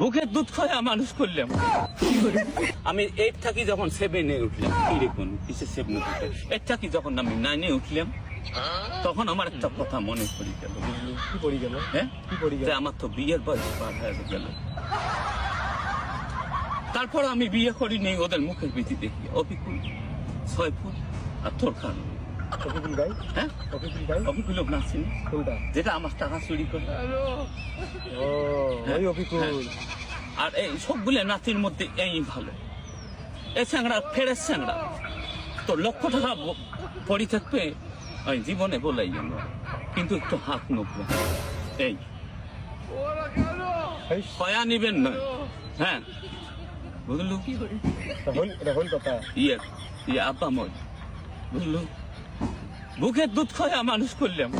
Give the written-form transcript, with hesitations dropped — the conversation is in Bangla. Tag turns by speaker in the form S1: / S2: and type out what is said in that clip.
S1: বুকের দুধ খাওয়া মানুষ করলাম। আমি 8 থাকি যখন 7-এ উঠলাম, কি রেখুন কিসে 7 উঠে 8 থাকি যখন আমি 9-এ উঠলাম, তখন আমার একটা কথা মনে পড়ে গেল।
S2: কি পড়ে গেল?
S1: হ্যাঁ,
S2: কি পড়ে গেল?
S1: যে আমার তো বিয়ের বয়স পার হয়ে গেল। তারপর আমি বিয়ে করিনি, ওদের মুখের বিধি দেখি অবিকুল, ছয়ফুল আর তোর খান।
S2: অফিকুল গাই?
S1: হ্যাঁ,
S2: অফিকুল গাই?
S1: অবিকুল নাচিনি,
S2: কোনটা?
S1: যেটা আমার টাকা চুরি করে।
S2: ও, ওই অফিকুল।
S1: আর এই সবগুলো নাতির মধ্যে এই ভালো, এই স্যাংরা ফেরেস স্যাংরা। তো লক্ষ টাকা পড়ি থাকবে, আমি জীবনে বলাই গেল, কিন্তু একটু হাত নড়বে। এই হয়া নিবেন না, হ্যাঁ বুঝলু?
S2: রাহুল কথা।
S1: ইয়ে আব্বা মই, বুঝলু? বুকের দুধ খাওয়া মানুষ করলাম।